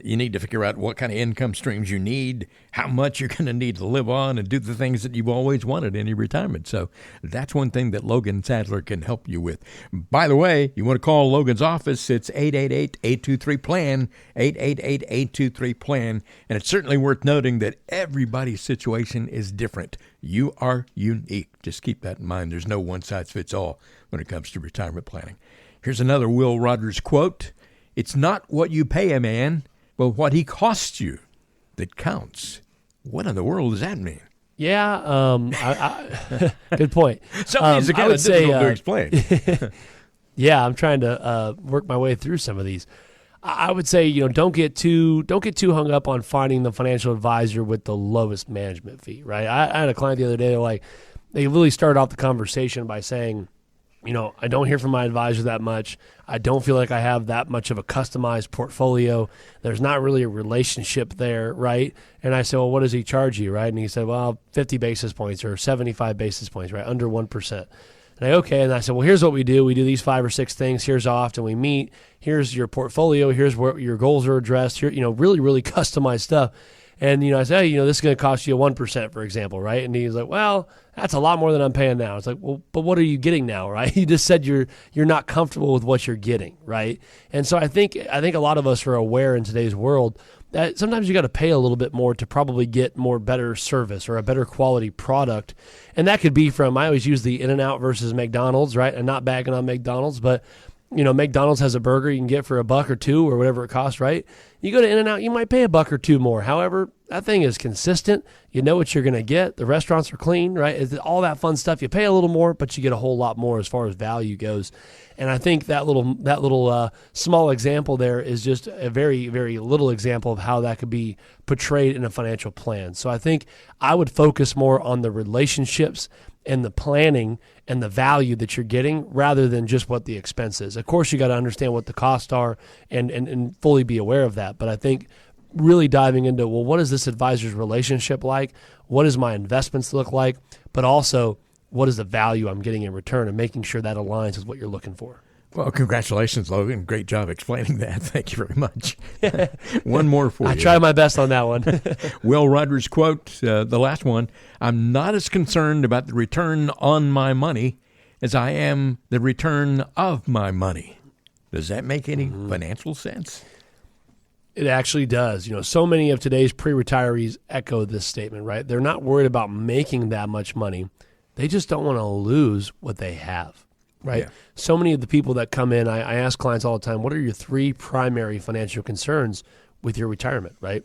need to figure out what kind of income streams you need, how much you're going to need to live on, and do the things that you've always wanted in your retirement. So that's one thing that Logan Sadler can help you with. By the way, you want to call Logan's office, it's 888-823-PLAN, 888-823-PLAN, and it's certainly worth noting that everybody's situation is different. You are unique. Just keep that in mind. There's no one-size-fits-all when it comes to retirement planning. Here's another Will Rogers quote. It's not what you pay a man, but what he costs you that counts. What in the world does that mean? Yeah, good point. Something's kind of difficult to explain. Yeah, I'm trying to work my way through some of these. I would say, don't get too hung up on finding the financial advisor with the lowest management fee, right? I had a client the other day, they really started off the conversation by saying, I don't hear from my advisor that much. I don't feel like I have that much of a customized portfolio. There's not really a relationship there, right? And I said, well, what does he charge you, right? And he said, well, 50 basis points or 75 basis points, right? Under 1%. And okay. And I said, well, here's what we do. We do these 5 or 6 things. Here's how often we meet. Here's your portfolio. Here's where your goals are addressed. Here, really, really customized stuff. And, I said, hey, this is going to cost you 1%, for example, right? And he's like, well, that's a lot more than I'm paying now. It's like, well, but what are you getting now, right? You just said you're not comfortable with what you're getting, right? And so I think a lot of us are aware in today's world that sometimes you got to pay a little bit more to probably get better service or a better quality product. And that could be from, I always use the In-N-Out versus McDonald's, right? And not bagging on McDonald's, but McDonald's has a burger you can get for $1 or $2 or whatever it costs, right? You go to In-N-Out, you might pay $1 or $2 more. However, that thing is consistent. You know what you're going to get. The restaurants are clean, right? It's all that fun stuff. You pay a little more, but you get a whole lot more as far as value goes. And I think that little small example there is just a very, very little example of how that could be portrayed in a financial plan. So I think I would focus more on the relationships and the planning and the value that you're getting rather than just what the expense is. Of course, you got to understand what the costs are and fully be aware of that. But I think really diving into, well, what is this advisor's relationship like? What does my investments look like? But also, what is the value I'm getting in return, and making sure that aligns with what you're looking for. Well, congratulations, Logan. Great job explaining that. Thank you very much. One more for you. I tried my best on that one. Will Rogers quote, the last one, "I'm not as concerned about the return on my money as I am the return of my money." Does that make any financial sense? It actually does. So many of today's pre-retirees echo this statement, right? They're not worried about making that much money. They just don't want to lose what they have, right? Yeah. So many of the people that come in, I ask clients all the time, what are your 3 primary financial concerns with your retirement, right?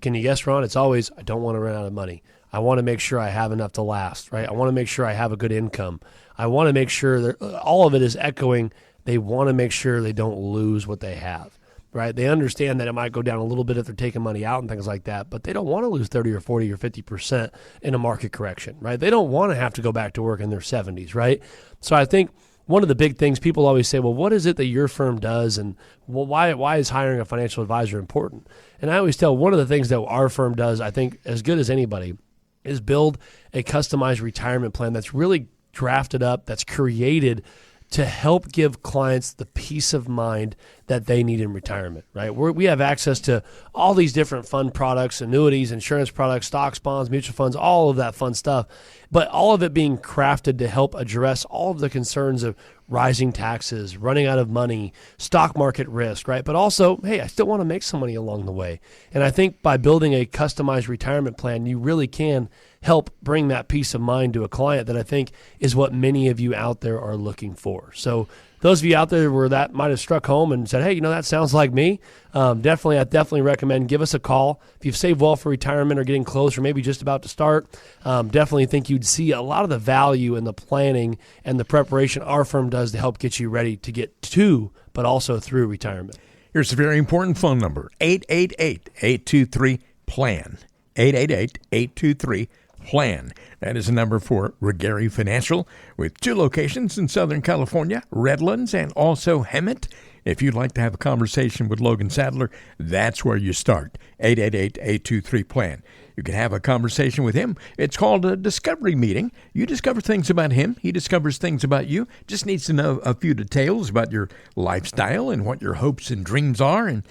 Can you guess, Ron? It's always, I don't want to run out of money. I want to make sure I have enough to last, right? I want to make sure I have a good income. I want to make sure that all of it is echoing. They want to make sure they don't lose what they have, right? They understand that it might go down a little bit if they're taking money out and things like that, but they don't want to lose 30 or 40 or 50% in a market correction, right? They don't want to have to go back to work in their 70s, right? So I think one of the big things people always say, well, what is it that your firm does, and well, why is hiring a financial advisor important? And I always tell, one of the things that our firm does, I think as good as anybody, is build a customized retirement plan that's really drafted up, that's created to help give clients the peace of mind that they need in retirement, right? We have access to all these different fund products, annuities, insurance products, stocks, bonds, mutual funds, all of that fun stuff, but all of it being crafted to help address all of the concerns of rising taxes, running out of money, stock market risk, right? But also, hey, I still want to make some money along the way. And I think by building a customized retirement plan, you really can help bring that peace of mind to a client that I think is what many of you out there are looking for. So those of you out there where that might have struck home and said, hey, that sounds like me, I definitely recommend give us a call. If you've saved well for retirement or getting close or maybe just about to start, definitely think you'd see a lot of the value in the planning and the preparation our firm does to help get you ready to get to, but also through retirement. Here's a very important phone number, 888-823-PLAN, 888-823-PLAN. That is a number for Regary Financial with 2 locations in Southern California, Redlands and also Hemet. If you'd like to have a conversation with Logan Sadler, that's where you start, 888-823-PLAN. You can have a conversation with him. It's called a discovery meeting. You discover things about him. He discovers things about you. Just needs to know a few details about your lifestyle and what your hopes and dreams are and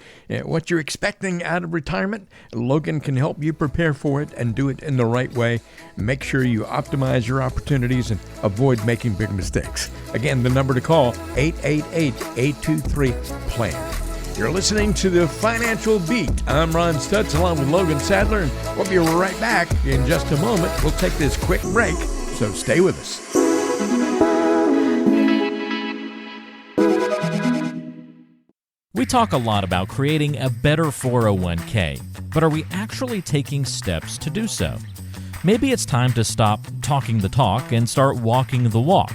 what you're expecting out of retirement. Logan can help you prepare for it and do it in the right way. Make sure you optimize your opportunities and avoid making big mistakes. Again, the number to call, 888-823-PLAN. You're listening to The Financial Beat. I'm Ron Stutz along with Logan Sadler, and we'll be right back in just a moment. We'll take this quick break, so stay with us. We talk a lot about creating a better 401k, but are we actually taking steps to do so? Maybe it's time to stop talking the talk and start walking the walk.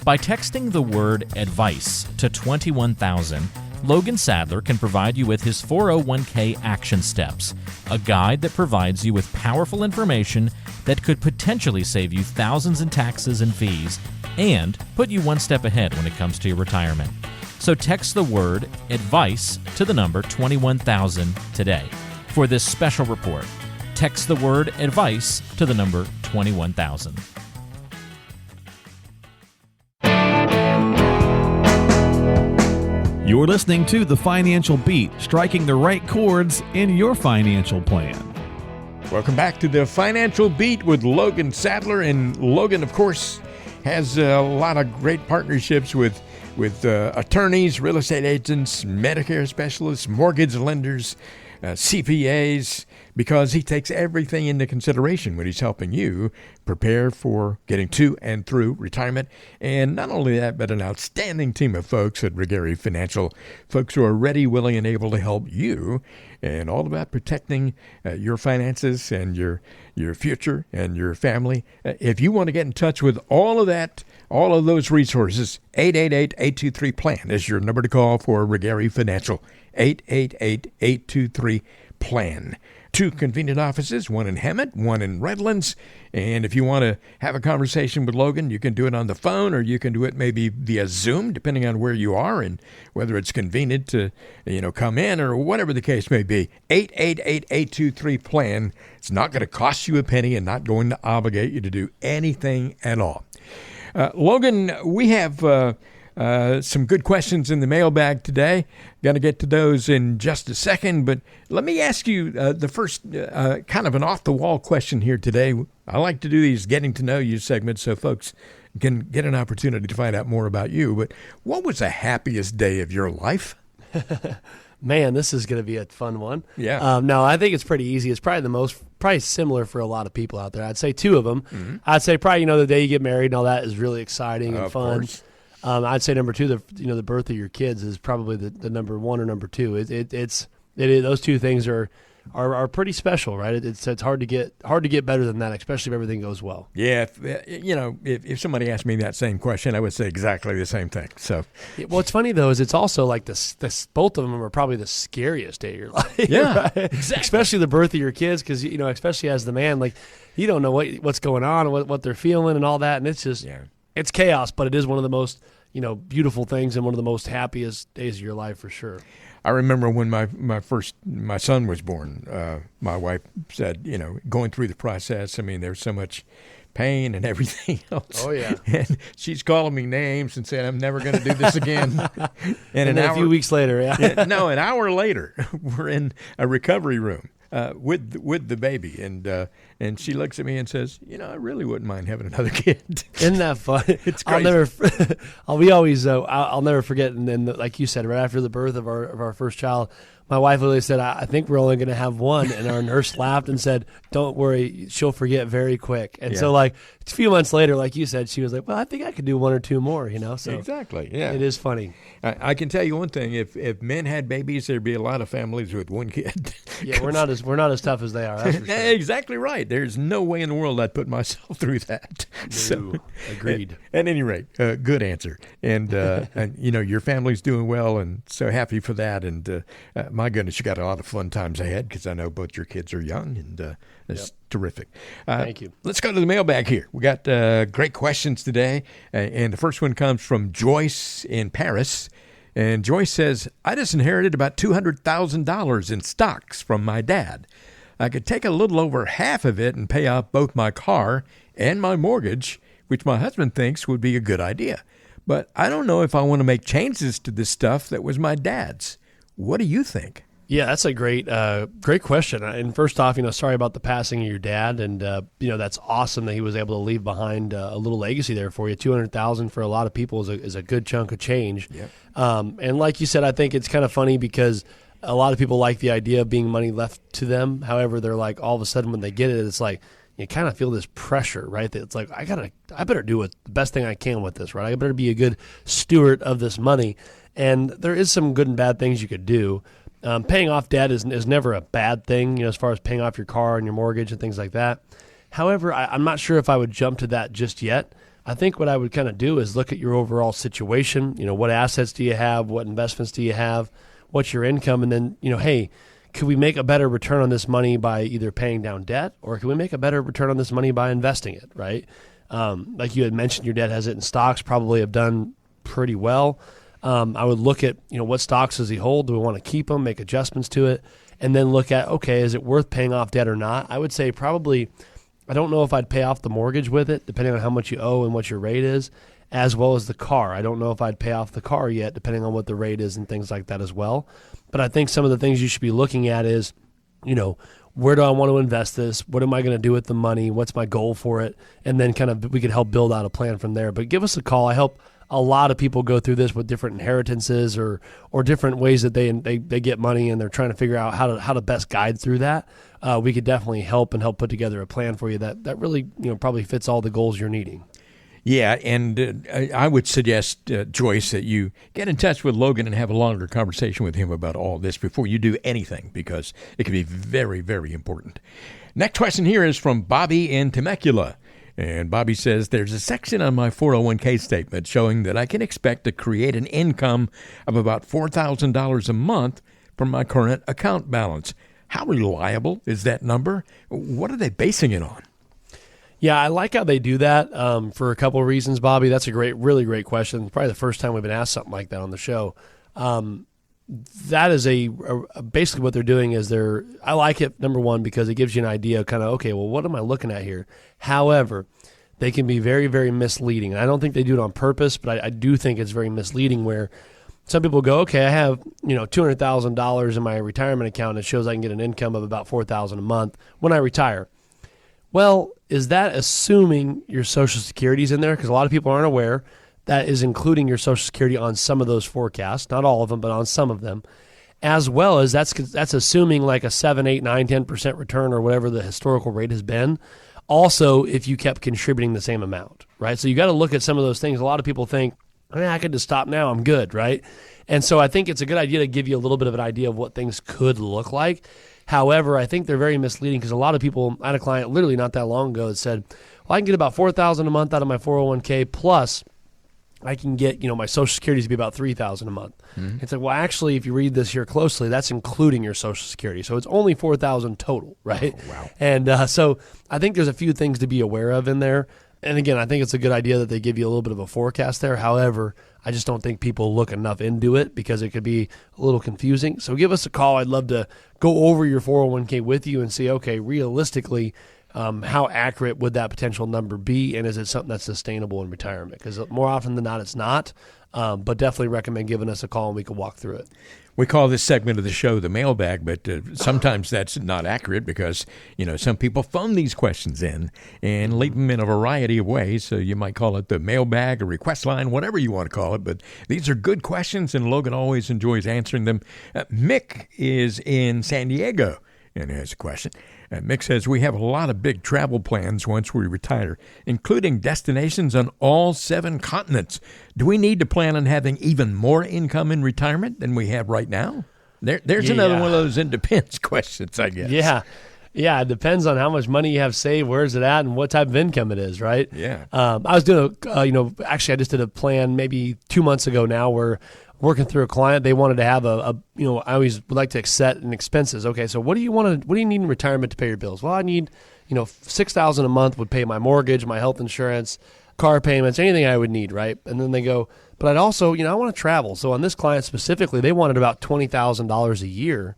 By texting the word advice to 21,000, Logan Sadler can provide you with his 401k action steps, a guide that provides you with powerful information that could potentially save you thousands in taxes and fees and put you one step ahead when it comes to your retirement. So text the word advice to the number 21,000 today. For this special report, text the word advice to the number 21,000. You're listening to The Financial Beat, striking the right chords in your financial plan. Welcome back to The Financial Beat with Logan Sadler. And Logan, of course, has a lot of great partnerships with attorneys, real estate agents, Medicare specialists, mortgage lenders, CPAs, because he takes everything into consideration when he's helping you prepare for getting to and through retirement. And not only that, but an outstanding team of folks at Regary Financial, folks who are ready, willing, and able to help you, and all about protecting your finances and your future and your family. If you want to get in touch with all of that, all of those resources, 888-823-PLAN is your number to call for Regary Financial, 888-823-PLAN. 2 convenient offices, one in Hemet, one in Redlands. And if you want to have a conversation with Logan, you can do it on the phone or you can do it maybe via Zoom, depending on where you are and whether it's convenient to, come in or whatever the case may be. 888-823-PLAN. It's not going to cost you a penny and not going to obligate you to do anything at all. Logan, we have some good questions in the mailbag today. Going to get to those in just a second, but let me ask you the first kind of an off-the-wall question here today. I like to do these getting to know you segments so folks can get an opportunity to find out more about you. But what was the happiest day of your life? Man, this is going to be a fun one. Yeah. No, I think it's pretty easy. It's probably similar for a lot of people out there. I'd say two of them. Mm-hmm. I'd say probably, the day you get married and all that is really exciting and fun. Course. I'd say number two, the birth of your kids is probably the number one or number two. Those two things are pretty special, right? It's hard to get better than that, especially if everything goes well. Yeah, if somebody asked me that same question, I would say exactly the same thing. So, what's funny though is it's also like this. Both of them are probably the scariest day of your life. Yeah, right? Exactly. Especially the birth of your kids, because especially as the man, like you don't know what's going on, what they're feeling, and all that, and it's just it's chaos. But it is one of the most beautiful things and one of the most happiest days of your life for sure. I remember when my son was born, my wife said, going through the process, I mean, there's so much pain and everything else. Oh, yeah. And she's calling me names and saying, I'm never going to do this again. and then a few weeks later, an hour later, we're in a recovery room with the baby. And she looks at me and says, I really wouldn't mind having another kid. Isn't that fun? It's crazy. I'll never forget. And then, like you said, right after the birth of our first child, my wife literally said, I think we're only going to have one. And our nurse laughed and said, don't worry, she'll forget very quick. And so like a few months later, like you said, she was like, well, I think I could do one or two more, So exactly. Yeah. It is funny. I can tell you one thing, if men had babies, there'd be a lot of families with one kid. Yeah, we're not as tough as they are. That's for sure. Exactly right. There's no way in the world I'd put myself through that. No, agreed. At any rate, good answer. And, your family's doing well, and so happy for that. And my goodness, you got a lot of fun times ahead because I know both your kids are young, and it's terrific. Thank you. Let's go to the mailbag here. We got great questions today. And the first one comes from Joyce in Paris. And Joyce says, I just inherited about $200,000 in stocks from my dad. I could take a little over half of it and pay off both my car and my mortgage, which my husband thinks would be a good idea. But I don't know if I want to make changes to this stuff that was my dad's. What do you think? Yeah, that's a great question. And first off, sorry about the passing of your dad, and that's awesome that he was able to leave behind a little legacy there for you. $200,000 for a lot of people is a good chunk of change. Yep. And like you said, I think it's kind of funny because a lot of people like the idea of being money left to them. However, they're like all of a sudden when they get it, it's like you kind of feel this pressure, right? That it's like I better do the best thing I can with this, right? I better be a good steward of this money. And there is some good and bad things you could do. Paying off debt is never a bad thing, as far as paying off your car and your mortgage and things like that. However, I'm not sure if I would jump to that just yet. I think what I would kind of do is look at your overall situation. What assets do you have? What investments do you have? What's your income? And then, hey, could we make a better return on this money by either paying down debt, or can we make a better return on this money by investing it, right? Like you had mentioned, your dad has it in stocks, probably have done pretty well. I would look at, what stocks does he hold? Do we want to keep them, make adjustments to it, and then look at, okay, is it worth paying off debt or not? I would say probably, I don't know if I'd pay off the mortgage with it, depending on how much you owe and what your rate is, as well as the car. I don't know if I'd pay off the car yet, depending on what the rate is and things like that as well. But I think some of the things you should be looking at is, where do I want to invest this? What am I going to do with the money? What's my goal for it? And then we could help build out a plan from there. But give us a call. I help a lot of people go through this with different inheritances or different ways that they get money, and they're trying to figure out how to best guide through that. We could definitely help put together a plan for you that really probably fits all the goals you're needing. Yeah, and I would suggest, Joyce, that you get in touch with Logan and have a longer conversation with him about all this before you do anything, because it can be very, very important. Next question here is from Bobby in Temecula. And Bobby says, there's a section on my 401k statement showing that I can expect to create an income of about $4,000 a month from my current account balance. How reliable is that number? What are they basing it on? Yeah, I like how they do that for a couple of reasons, Bobby. That's a really great question. Probably the first time we've been asked something like that on the show. That is basically what they're doing is I like it, number one, because it gives you an idea of kind of, okay, well, what am I looking at here? However, they can be very, very misleading. And I don't think they do it on purpose, but I do think it's very misleading where some people go, okay, I have $200,000 in my retirement account. It shows I can get an income of about $4,000 a month when I retire. Well, is that assuming your Social Security's in there? Because a lot of people aren't aware that is including your Social Security on some of those forecasts, not all of them, but on some of them, as well as that's assuming like a 7, 8, 9, 10% return or whatever the historical rate has been. Also, if you kept contributing the same amount, right? So you got to look at some of those things. A lot of people think, I could just stop now, I'm good, right? And so I think it's a good idea to give you a little bit of an idea of what things could look like. However, I think they're very misleading because a lot of people, I had a client literally not that long ago that said, well, I can get about $4,000 a month out of my 401k, plus I can get, my Social Security to be about $3,000 a month. Mm-hmm. It's like, well, actually, if you read this here closely, that's including your Social Security. So it's only $4,000 total, right? Oh, wow. And so I think there's a few things to be aware of in there. And again, I think it's a good idea that they give you a little bit of a forecast there. However, I just don't think people look enough into it because it could be a little confusing. So give us a call. I'd love to go over your 401k with you and see, okay, realistically, how accurate would that potential number be? And is it something that's sustainable in retirement? Because more often than not, it's not. But definitely recommend giving us a call and we can walk through it. We call this segment of the show the mailbag, but sometimes that's not accurate because, some people phone these questions in and leave them in a variety of ways. So you might call it the mailbag, a request line, whatever you want to call it. But these are good questions, and Logan always enjoys answering them. Mick is in San Diego and has a question. Mick says, we have a lot of big travel plans once we retire, including destinations on all 7 continents. Do we need to plan on having even more income in retirement than we have right now? There's another one of those it depends questions, I guess. Yeah, it depends on how much money you have saved, where's it at, and what type of income it is, right? Yeah. I was doing actually I just did a plan maybe 2 months ago now where working through a client, they wanted to have I always would like to set an expenses. Okay, so what do you need in retirement to pay your bills? Well, I need, $6,000 a month would pay my mortgage, my health insurance, car payments, anything I would need, right? And then they go, but I'd also, I want to travel. So on this client specifically, they wanted about $20,000 a year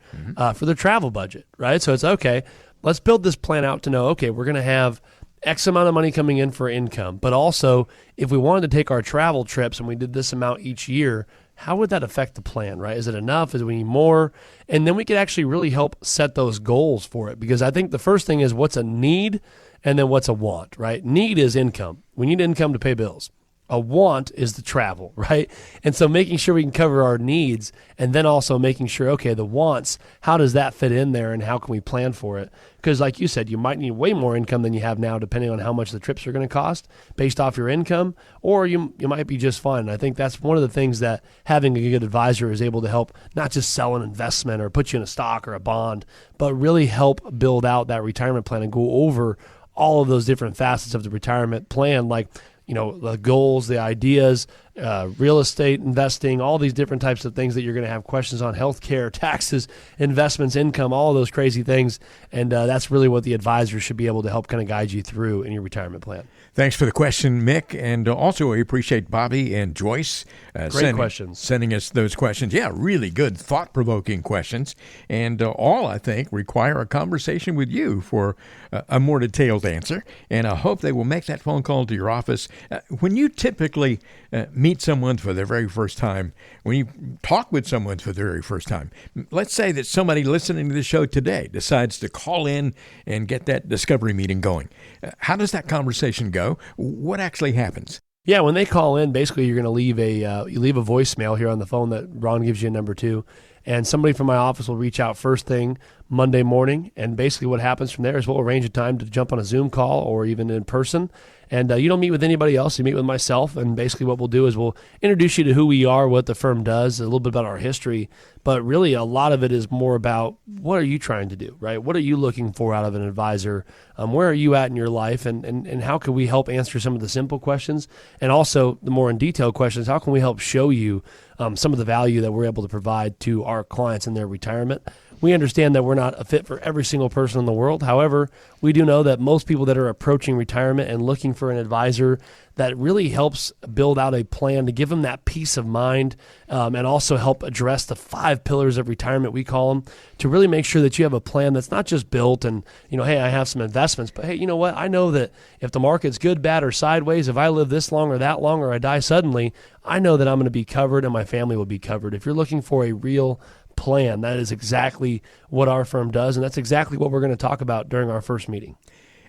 for their travel budget, right? So it's okay, let's build this plan out to know, okay, we're going to have X amount of money coming in for income, but also if we wanted to take our travel trips and we did this amount each year, how would that affect the plan, right? Is it enough? Is we need more? And then we could actually really help set those goals for it, because I think the first thing is what's a need and then what's a want, right? Need is income. We need income to pay bills. A want is the travel, right? And so making sure we can cover our needs and then also making sure, okay, the wants, how does that fit in there and how can we plan for it? Because like you said, you might need way more income than you have now depending on how much the trips are going to cost based off your income, or you might be just fine. And I think that's one of the things that having a good advisor is able to help, not just sell an investment or put you in a stock or a bond, but really help build out that retirement plan and go over all of those different facets of the retirement plan, like the goals, the ideas, real estate investing, all these different types of things that you're going to have questions on, healthcare, taxes, investments, income, all of those crazy things. And that's really what the advisor should be able to help kind of guide you through in your retirement plan. Thanks for the question, Mick. And also we appreciate Bobby and Joyce sending us those questions. Yeah, really good, thought-provoking questions. And all, I think, require a conversation with you for a more detailed answer. And I hope they will make that phone call to your office. When you typically meet someone for the very first time, when you talk with someone for the very first time, let's say that somebody listening to the show today decides to call in and get that discovery meeting going. How does that conversation go? What actually happens? Yeah, when they call in, basically you're going to leave a voicemail here on the phone that Ron gives you a number to, and somebody from my office will reach out first thing Monday morning, and basically what happens from there is we'll arrange a time to jump on a Zoom call or even in person. And you don't meet with anybody else. You meet with myself. And basically what we'll do is we'll introduce you to who we are, what the firm does, a little bit about our history. But really a lot of it is more about what are you trying to do, right? What are you looking for out of an advisor? Where are you at in your life? And how can we help answer some of the simple questions? And also the more in detail questions, how can we help show you some of the value that we're able to provide to our clients in their retirement? we understand that we're not a fit for every single person in the world. However, we do know that most people that are approaching retirement and looking for an advisor that really helps build out a plan to give them that peace of mind, and also help address the 5 pillars of retirement, we call them, to really make sure that you have a plan that's not just built and, hey, I have some investments, but hey, you know what? I know that if the market's good, bad, or sideways, if I live this long or that long or I die suddenly, I know that I'm going to be covered and my family will be covered. If you're looking for a real plan, that is exactly what our firm does, and that's exactly what we're going to talk about during our first meeting.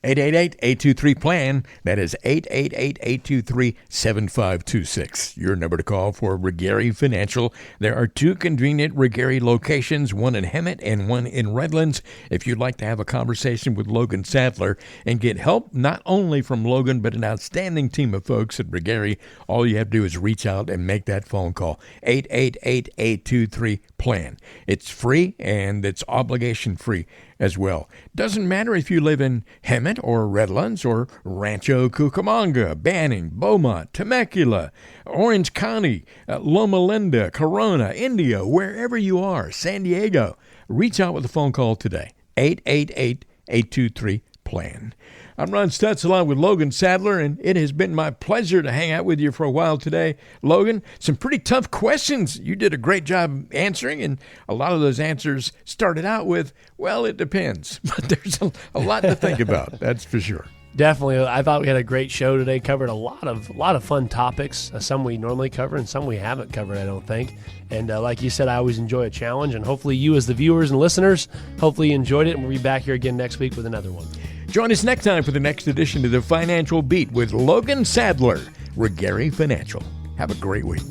888-823-PLAN. That is 888-823-7526. Your number to call for Regary Financial. There are 2 convenient Regary locations, one in Hemet and one in Redlands. If you'd like to have a conversation with Logan Sadler and get help not only from Logan but an outstanding team of folks at Regary, all you have to do is reach out and make that phone call. 888-823-PLAN. It's free and it's obligation free as well. Doesn't matter if you live in Hemet or Redlands or Rancho Cucamonga, Banning, Beaumont, Temecula, Orange County, Loma Linda, Corona, Indio, wherever you are, San Diego. Reach out with a phone call today. 888-823-PLAN. I'm Ron Stutz along with Logan Sadler, and it has been my pleasure to hang out with you for a while today. Logan, some pretty tough questions you did a great job answering, and a lot of those answers started out with, well, it depends. But there's a lot to think about, that's for sure. Definitely. I thought we had a great show today, covered a lot of fun topics, some we normally cover and some we haven't covered, I don't think. And like you said, I always enjoy a challenge, and hopefully you as the viewers and listeners, hopefully you enjoyed it, and we'll be back here again next week with another one. Join us next time for the next edition of the Financial Beat with Logan Sadler, Regary Financial. Have a great week.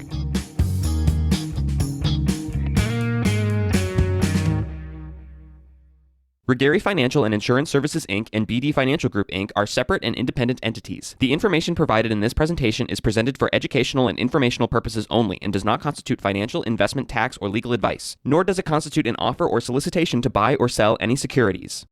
Regary Financial and Insurance Services, Inc. and BD Financial Group, Inc. are separate and independent entities. The information provided in this presentation is presented for educational and informational purposes only and does not constitute financial, investment, tax, or legal advice, nor does it constitute an offer or solicitation to buy or sell any securities.